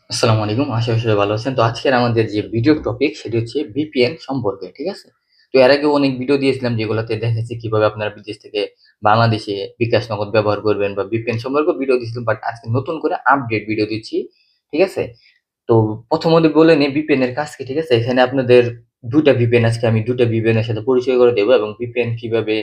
আসসালামু আলাইকুম। আশা করি সবাই ভালো আছেন। তো আজকের আমাদের যে ভিডিও টপিক সেটি হচ্ছে VPN সম্পর্কে, ঠিক আছে? তো এর আগেও অনেক ভিডিও দিয়েছিলাম যেগুলোতে দেখাচ্ছি কিভাবে আপনারা বিদেশ থেকে বাংলাদেশে বিকাশ নগদ ব্যবহার করবেন বা VPN সম্পর্কেও ভিডিও দিয়েছিলাম। বাট আজকে নতুন করে আপডেট ভিডিও দিচ্ছি, ঠিক আছে? তো প্রথমত বলে নেই VPN এর কাজ কি, ঠিক আছে? এখানে আপনাদের ২ টা VPN আজকে আমি ২ টা VPN এর সাথে পরিচয় করে দেব এবং VPN কিভাবে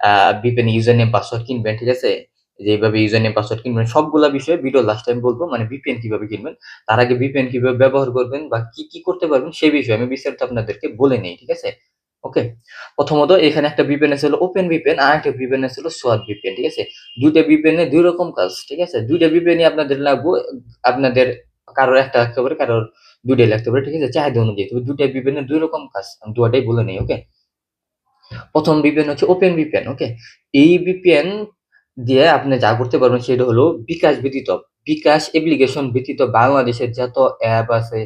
আ VPN ইউজার নেম পাসওয়ার্ড কিনবেন, ঠিক আছে? যে এইভাবে ইউজার নেম পাসওয়ার্ড কিনবেন সবগুলা বিষয়ে ভিডিও লাস্ট টাইম বলব। মানে VPN কিভাবে কিনবেন, তার আগে VPN কিভাবে ব্যবহার করবেন বা কি করতে পারবেন সেই বিষয়ে আমি বিস্তারিত আপনাদেরকে বলে নেই, ঠিক আছে? ওকে। প্রথমত এখানে একটা VPN আছে হলো ওপেন VPN আর একটা VPN আছে হলো সোয়াট VPN, ঠিক আছে? ২ টা VPN এর ২ রকম কাজ, ঠিক আছে? ২ টা VPN ই আপনাদের লাগবো। আপনাদের কারোর একটা লাগতে পারে, কারোর ২ টাই লাগতে পারে, ঠিক আছে? চাহিদা অনুযায়ী। তবে ২ টা VPN এর ২ রকম কাজ। আমি ২ টাই বলে নেই, ওকে? ১ম VPN হচ্ছে ওপেন VPN, ওকে? এই VPN দিয়ে আপনি যা করতে পারবেন সেটা হলো বিকাশ ব্যতীত, বিকাশ অ্যাপ্লিকেশন ব্যতীত বাংলাদেশের যত অ্যাপ আছে,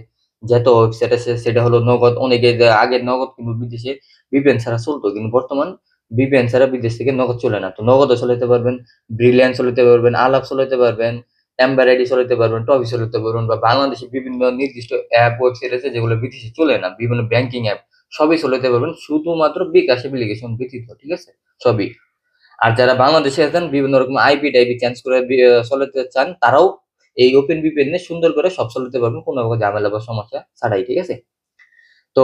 যত ওয়েবসাইট আছে সেটা হলো নগদ। অনেকে যে আগে নগদ কিন্তু বিদেশে VPN ছাড়া চলতো। কিন্তু বর্তমান VPN ছাড়া বিদেশ থেকে নগদ চলে না। তো নগদও চালাতে পারবেন, ব্রিলিয়ান্ট চালাতে পারবেন, আলাপ চালাতে পারবেন, এম্বার আইডি চালাতে পারবেন, টফি চালাতে পারবেন বা বাংলাদেশে বিভিন্ন নির্দিষ্ট অ্যাপ, ওয়েবসাইট আছে যেগুলো বিদেশে চলে না। বিভিন্ন ব্যাংকিং অ্যাপ সবই চালাতে পারবেন শুধুমাত্র বিকাশ অ্যাপ্লিকেশন ব্যতীত, ঠিক আছে? সবই। আর যারা বাংলাদেশে আছেন বিভিন্ন রকম আইপি-টাইপি চেঞ্জ করে চালাতে চান তারাও এই ওপেন VPN এ সুন্দর করে সব চালাতে পারবেন কোন রকম ঝামেলা বা সমস্যা ছাড়াই, ঠিক আছে? তো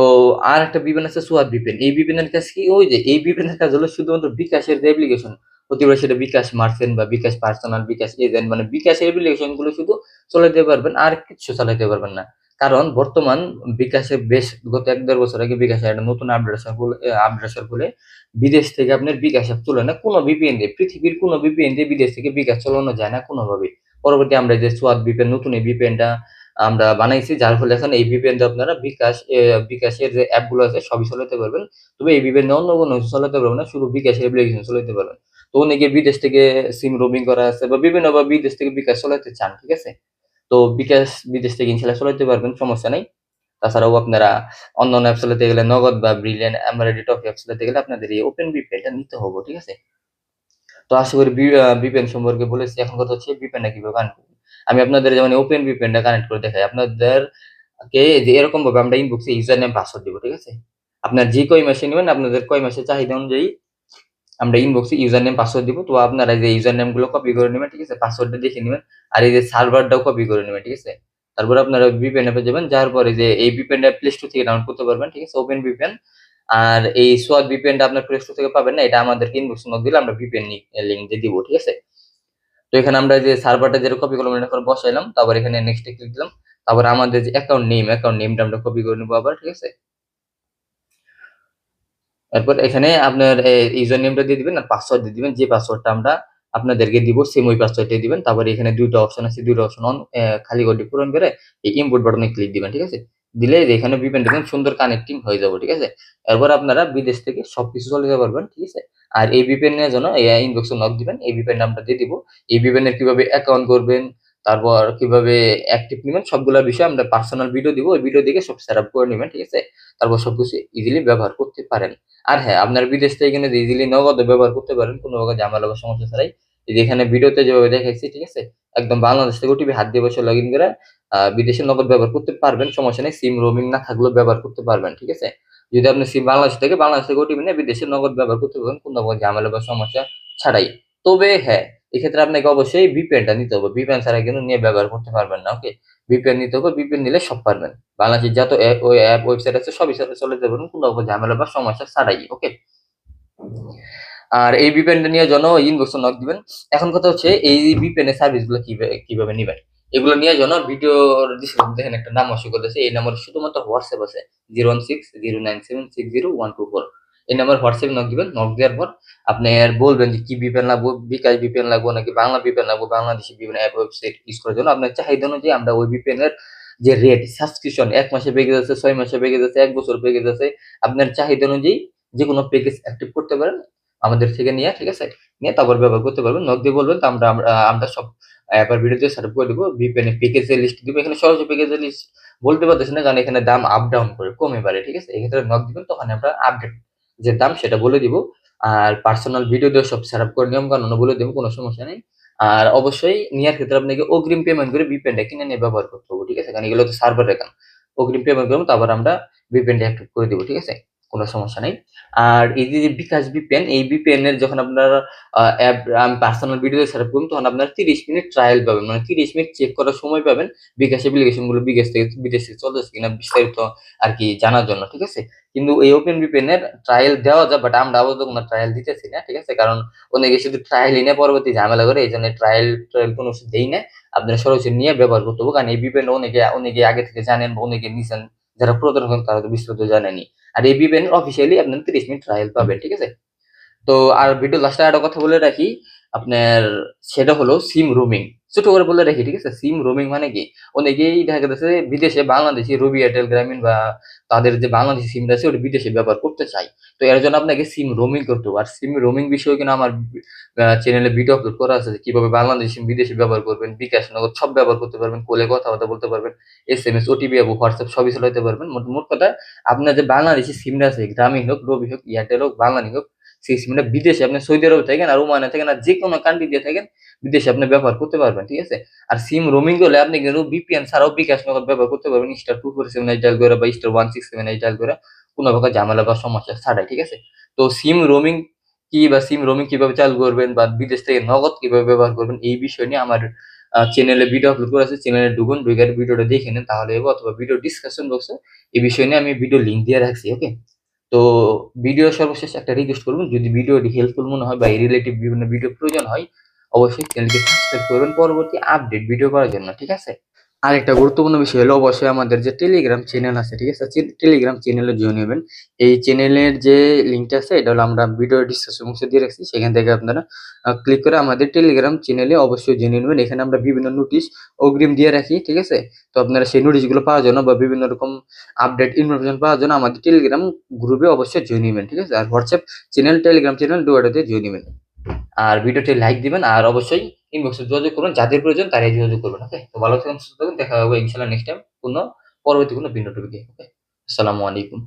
আরেকটা VPN আছে সোয়াট VPN। এই VPN এর কাজ কি? ওই যে এই VPN এর কাজ হলো শুধুমাত্র বিকাশের যে অ্যাপ্লিকেশন, হতে সেটা বিকাশ মার্চেন্ট বা বিকাশ পার্সোনাল, বিকাশ এজেন্ট মানে বিকাশের অ্যাপ্লিকেশন গুলো শুধু চালাতে পারবেন, আর কিচ্ছু চালাতে পারবেন না। কারণ বর্তমান বিকাশে বেশ গত ১-১.৫ বছর আগে বিকাশে একটা নতুন আপডেট আসার ফলে বিদেশ থেকে আপনার বিকাশ অ্যাপ চলে না। কোন VPN দিয়ে, পৃথিবীর কোন VPN দিয়ে বিদেশ থেকে বিকাশ চালানো যায় না কোনভাবেই। পরবর্তী আমরা যে সোয়াট VPN নতুন এই VPN টা আমরা বানাইছি যার ফলে এখন এই VPN দিয়ে আপনারা বিকাশের যে অ্যাপ গুলো আছে সবই চালাতে পারবেন। তবে এই VPN দিয়ে অন্য কোনো কিছু চালাতে পারবেন না। শুধু বিকাশের অ্যাপ্লিকেশন চালাতে পারবেন। তো অনেকে বিদেশ থেকে সিম রোমিং করা আছে বা বিভিন্নভাবে বিদেশ থেকে বিকাশ চালাতে চান, ঠিক আছে? তো বিকাশ বিদেশ থেকে ইনশাআল্লাহ চালাতে পারবেন, সমস্যা নাই। তাছাড়াও আপনারা অন্যান্য অ্যাপ চালাতে গেলে নগদ বা ব্রিলিয়ান্ট, এমারেডি, টফি অ্যাপ চালাতে গেলে আপনাদের এই ওপেন VPN টা নিতে হবে, ঠিক আছে? তো আশা করি VPN সম্পর্কে বলেছি। এখন কথা হচ্ছে VPN টা কিভাবে কানেক্ট করবেন। আমি আপনাদের যেমন ওপেন VPN টা কানেক্ট করে দেখাই। আপনাদেরকে যে এরকমভাবে আমরা ইনবক্সে ইউজার নেম পাসওয়ার্ড দিব, ঠিক আছে? আপনার যে কয় মাসে নিবেন আপনাদের কয় মাসের চাহিদা অনুযায়ী আমরা ইনবক্সে ইউজার নেম পাসওয়ার্ড দিব। তো আপনারা এই যে ইউজার নেম গুলো কপি করে নিবেন, ঠিক আছে? পাসওয়ার্ডটা দেখে নিবেন। আর এই যে সার্ভারটাও কপি করে নিবেন, ঠিক আছে? তারপর আপনারা VPN অ্যাপে যাবেন। যাওয়ার পরে যে এই VPN টা প্লে স্টোর থেকে ডাউনলোড করতে পারবেন, ঠিক আছে? Open VPN। আর এই সোয়াট VPN টা আপনার প্লে স্টোর থেকে পাবেন না। এটা আমাদেরকে ইনবক্সে নক দিলে আমরা VPN লিংক দিয়ে দিব, ঠিক আছে? তো এখানে আমরা যে সার্ভারটা যেটা কপি করলাম এটা করে বসাইলাম। তারপর এখানে নেক্সট এ ক্লিক দিলাম। তারপর আমাদের যে অ্যাকাউন্ট নেমটা আমরা কপি করে নিব আবার, ঠিক আছে? এরপর এখানে আপনার ইউজার নেমটা দিয়ে দিবেন আর পাসওয়ার্ড দিয়ে দিবেন। যে পাসওয়ার্ডটা আমরা আপনাদেরকে দিব সেম ওই পাসওয়ার্ডটাই দিবেন। তারপরে এখানে ২ টা অপশন আছে। ২ টা অপশন খালি ঘরটি পূরণ করে এই ইম্পোর্ট বাটনে ক্লিক দিবেন, ঠিক আছে? দিলে এখানে VPN দেখবেন সুন্দর কানেক্টিং হয়ে যাবে, ঠিক আছে? এরপর আপনারা বিদেশ থেকে সবকিছু চালাতে পারবেন, ঠিক আছে? আর এই VPN এর জন্য ইনবক্সে নক দিবেন। এই VPN নামটা দিয়ে দিব। এই VPN এর কিভাবে অ্যাকাউন্ট করবেন, তারপর কিভাবে অ্যাক্টিভ নিবেন সবগুলা বিষয় আমরা পার্সোনাল ভিডিও দিব। ওই ভিডিও দেখে সব সেটআপ করে নিবেন, ঠিক আছে? তারপর সবকিছু ইজিলি ব্যবহার করতে পারেন। আর হ্যাঁ, আপনার বিদেশ থেকে কিন্তু ইজিলি নগদও ব্যবহার করতে পারেন কোন প্রকার ঝামেলা বা সমস্যা ছাড়াই। এই যে এখানে ভিডিওতে যেভাবে দেখাইছি, ঠিক আছে? একদম বাংলাদেশ থেকে ওটিপি হাত দিয়ে বসে লগইন করে বিদেশে নগদ ব্যবহার করতে পারবেন। সমস্যা নেই। সিম রোমিং না থাকলেও ব্যবহার করতে পারবেন, ঠিক আছে? যদি আপনি সিম বাংলাদেশ থেকে ওটিপি নিয়ে বিদেশে নগদ ব্যবহার করতে পারবেন কোন প্রকার ঝামেলা বা সমস্যা ছাড়াই। তবে হ্যাঁ, এক্ষেত্রে আপনাকে অবশ্যই VPN টা নিতে হবে। VPN ছাড়া কিন্তু নিয়ে ব্যবহার করতে পারবেন না, ওকে? VPN নিতে হবে। VPN নিলে সব পারবেন। বাংলাদেশের যত অ্যাপ, ওয়েবসাইট আছে সবই চালাতে পারবেন কোন রকম ঝামেলা বা সমস্যা ছাড়াই, ওকে? আর এই VPN টা নেওয়ার জন্য ইনবক্সে নক দিবেন। এখন কথা হচ্ছে এই VPN এর সার্ভিস গুলো কিভাবে নিবেন? এগুলো নেওয়ার জন্য ভিডিওর ডিসক্রিপশন দেখেন একটা নাম্বার শো করতেছে। এই নাম্বারে শুধুমাত্র WhatsApp আছে। 016 097 60124। এই নাম্বারে WhatsApp নক দিবেন। নক দেওয়ার পর আপনি আর বলবেন যে কি VPN লাগবো, বিকাশ VPN লাগবো নাকি বাংলা VPN লাগবো, বাংলাদেশি বিভিন্ন অ্যাপ ওয়েবসাইট ইউজ করার জন্য আপনার চাহিদা অনুযায়ী আমরা ওই VPN এর যে রেট সাবস্ক্রিপশন ১ মাসের প্যাকেজ আছে, ৬ মাসের প্যাকেজ আছে, ১ বছর প্যাকেজ আছে। আপনার চাহিদা অনুযায়ী যেকোনো প্যাকেজ অ্যাক্টিভ করতে পারেন। আমাদের থেকে নিয়ে, ঠিক আছে? নিয়ে তারপর ব্যবহার করতে পারবেন। নক দিয়ে বলবেন তো আমরা সব অ্যাপের ভিডিওতে সেটআপ করে দিব। VPN এর প্যাকেজের লিস্ট দিব। এখানে সহজে প্যাকেজের লিস্ট বলতে পারতেছি না কারণ এখানে দাম আপ ডাউন করে, কমে বাড়ে, ঠিক আছে? এক্ষেত্রে নক দিবেন তখন আমরা আপডেট যে দাম সেটা বলে দিব। আর পার্সোনাল ভিডিও দিয়ে সব সেটআপ করে নিয়ম কানুনও বলে দেব, কোনো সমস্যা নেই। আর অবশ্যই নেওয়ার ক্ষেত্রে আপনাকে অগ্রিম পেমেন্ট করে VPN টা কিনে নিয়ে ব্যবহার করতে হবে, ঠিক আছে? কারণ এগুলো তো সার্ভারের কাম। অগ্রিম পেমেন্ট করব, তারপর আমরা VPN টা অ্যাক্টিভ করে দিব, ঠিক আছে? কোনো সমস্যা নাই। আর এই যে বিকাশ VPN, এই VPN এর যখন আপনারা অ্যাপ আমি পার্সোনাল ভিডিওতে সেটআপ করব, তখন আপনারা 30 মিনিট ট্রায়াল পাবেন। মানে 30 মিনিট চেক করার সময় পাবেন বিকাশ অ্যাপ্লিকেশন গুলো বিদেশ থেকে চলতেছে কিনা বিস্তারিত আরকি জানার জন্য, ঠিক আছে? কিন্তু এই ওপেন VPN এর ট্রায়াল দেওয়া যায়, বাট আমরা আপাতত কোনো ট্রায়াল দিতেছি না, ঠিক আছে? কারণ অনেকে শুধু ট্রায়ালই নেয়, পরবর্তী ঝামেলা করে। এইজন্য ট্রায়াল কোনো দেই না। আপনারা সরাসরি নিয়ে ব্যবহার করতে হবে। কারণ এই VPN অনেকে আগে থেকে জানেন বা অনেকে নিছেন। যারা পুরাতন এখন তারা তো বিস্তারিত জানেনি। আর এই VPN অফিসিয়ালি আপনারা 30 মিনিট ট্রায়াল পাবেন, ঠিক আছে? তো আর ভিডিও লাস্টে আরেকটা কথা বলে রাখি, আপনার সেটা হলো সিম রোমিং। ছোট করে বলে রাখি, ঠিক আছে? সিম রোমিং মানে কি? অনেকেই দেখা গেছে বিদেশে বাংলাদেশি রবি, এয়ারটেল, গ্রামীণ বা তাদের যে বাংলাদেশি সিমটা আছে ওটা বিদেশে ব্যবহার করতে চায়। তো এর জন্য আপনাকে সিম রোমিং করতে হবে। আর সিম রোমিং বিষয়ে কিন্তু আমার চ্যানেলে ভিডিও আপলোড করা আছে যে কিভাবে বাংলাদেশি সিম বিদেশে ব্যবহার করবেন, বিকাশ, নগদ সব ব্যবহার করতে পারবেন, কলে কথাবার্তা বলতে পারবেন, SMS, OTP এবং হোয়াটসঅ্যাপ সবই চালাতে পারবেন। মোট কথা আপনার যে বাংলাদেশি সিমটা আছে, গ্রামীণ হোক, রবি হোক, এয়ারটেল হোক, বাংলালিংক হোক, সেই সিমটা বিদেশে আপনি সৌদি আরবে থাকেন আর ওমানে থাকেন আর যেকোনো কান্ট্রি দিয়ে থাকেন, বিদেশে আপনি ব্যবহার করতে পারবেন, ঠিক আছে? আর সিম রোমিং করলে আপনি কিন্তু VPN ছাড়াও বিকাশ নগদ ব্যবহার করতে পারবেন *247# ডায়াল করে বা *167# ডায়াল করে, কোনো প্রকার ঝামেলা বা সমস্যা ছাড়াই, ঠিক আছে? তো সিম রোমিং কি বা সিম রোমিং কিভাবে চালু করবেন বা বিদেশ থেকে নগদ কিভাবে ব্যবহার করবেন, এই বিষয় নিয়ে আমার চ্যানেলে ভিডিও আপলোড করা আছে। চ্যানেলে ঢুকুন, ঢুকে ভিডিওটা দেখে নেন, তাহলে হবে। অথবা ভিডিও ডিসক্রিপশন বক্সে এই বিষয় নিয়ে আমি ভিডিও লিংক দিয়ে রাখছি, ওকে? তো ভিডিও সর্বশেষ একটা রিকোয়েস্ট করব, যদি ভিডিওটি হেল্পফুল মনে হয় বা এই রিলেটিভ বিভিন্ন ভিডিও প্রয়োজন হয়, অবশ্যই চ্যানেলটি সাবস্ক্রাইব করবেন পরবর্তী আপডেট ভিডিও করার জন্য, ঠিক আছে? আরেকটা গুরুত্বপূর্ণ বিষয় হলো অবশ্যই আমাদের যে টেলিগ্রাম চ্যানেল আছে, ঠিক আছে? টেলিগ্রাম চ্যানেলে জয়েন হবেন। এই চ্যানেলের যে লিঙ্কটা আছে এটা হলো আমরা ভিডিও ডিসক্রিপশন বক্সে দিয়ে রাখছি। সেখান থেকে আপনারা ক্লিক করে আমাদের টেলিগ্রাম চ্যানেলে অবশ্যই জয়েন নেবেন। এখানে আমরা বিভিন্ন নোটিশ অগ্রিম দিয়ে রাখি, ঠিক আছে? তো আপনারা সেই নোটিশগুলো পাওয়ার জন্য বা বিভিন্ন রকম আপডেট ইনফরমেশন পাওয়ার জন্য আমাদের টেলিগ্রাম গ্রুপে অবশ্যই জয়েন নিবেন, ঠিক আছে? আর হোয়াটসঅ্যাপ চ্যানেল, টেলিগ্রাম চ্যানেল দুটোতে জয়েন নিবেন। আর ভিডিওটি লাইক দিবেন আর অবশ্যই ইনবক্সে যোগাযোগ করবেন। যাদের প্রয়োজন তারাই যোগাযোগ করবেন, ওকে? তো ভালো থাকুন, সুস্থ থাকুন। দেখা হবে ইনশাআল্লাহ নেক্সট টাইম পরবর্তী কোনো ভিন্ন টপিকে, ওকে? আসসালামু আলাইকুম।